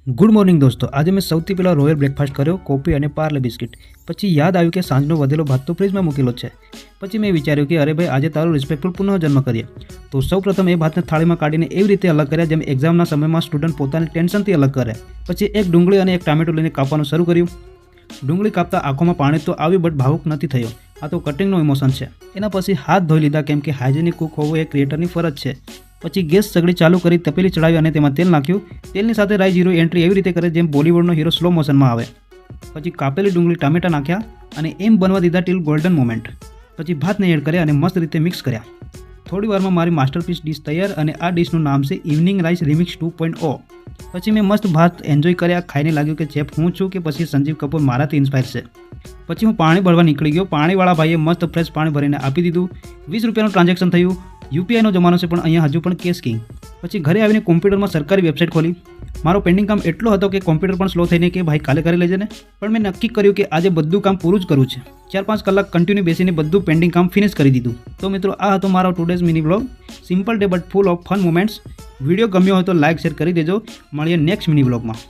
Good morning દોસ્તો। આજે મેં સૌથી પહેલાં રોયલ બ્રેકફાસ્ટ કર્યો, કોફી અને પાર્લે બિસ્કિટ। પછી યાદ આવ્યું કે સાંજનો વધેલો ભાત તો ફ્રીજમાં મૂકેલો છે। પછી મેં વિચાર્યું કે અરે ભાઈ, આજે તારો રિસ્પેક્ટફુલ પુનઃજન્મ કરીએ। તો સૌપ્રથમ એ ભાતને થાળીમાં કાઢીને એવી રીતે અલગ કર્યા જેમ એક્ઝામના સમયમાં સ્ટુડન્ટ પોતાની ટેન્શનથી અલગ કરે। પછી એક ડુંગળી અને એક ટામેટું લઈને કાપવાનું શરૂ કર્યું। ડુંગળી કાપતા આંખોમાં પાણી તો આવ્યું, બટ ભાવુક નથી થયો। આ તો કટિંગનો ઇમોશન છે। એના પછી હાથ ધોઈ લીધા, કેમ કે હાઇજેનિક કુક હોવું એ ક્રિએટરની ફરજ છે। પછી ગેસ સગડી ચાલુ કરી, તપેલી ચડાવી અને તેમાં તેલ નાખ્યું। તેલની સાથે રાઈ જીરું એન્ટ્રી એવી રીતે કરે જેમ બોલિવૂડનો હીરો સ્લો મોશનમાં આવે। પછી કાપેલી ડુંગળી ટામેટા નાખ્યા અને એમ બનવા દીધા ટીલ ગોલ્ડન મોમેન્ટ। પછી ભાતને એડ કર્યા અને મસ્ત રીતે મિક્સ કર્યા। થોડી વારમાં મારી માસ્ટરપીસ ડિશ તૈયાર, અને આ ડિશનું નામ છે ઇવનિંગ રાઈસ રિમિક્સ 2.0। પછી મેં મસ્ત ભાત એન્જોય કર્યા। ખાઈને લાગ્યું કે ચેફ હું છું કે પછી સંજીવ કપૂર મારાથી ઇન્સ્પાયર છે। પછી હું પાણી ભરવા નીકળી ગયો। પાણીવાળા ભાઈએ મસ્ત ફ્રેશ પાણી ભરીને આપી દીધું। 20 રૂપિયાનું ટ્રાન્ઝેક્શન થયું। યુપીઆઈનો જમાનો છે, પણ અહીંયા હજુ પણ કેશ કિંગ। પછી ઘરે આવીને કોમ્પ્યુટરમાં સરકારી વેબસાઇટ ખોલી। મારો પેન્ડિંગ કામ એટલો હતો કે કોમ્પ્યુટર પણ સ્લો થઈને કે ભાઈ કાલે કરી લેજે ને, પણ મેં નક્કી કર્યું કે આજે બધું કામ પૂરું જ કરવું છે। 4-5 કલાક કન્ટિન્યુ બેસીને બધું પેન્ડિંગ કામ ફિનિશ કરી દીધું। તો મિત્રો, આ હતો મારો today's mini blog. Simple day but full of fun moments. Video ગમ્યો હોય તો લાઇક શેર કરી દેજો। મળીએ નેક્સ્ટ મિની બ્લોગમાં।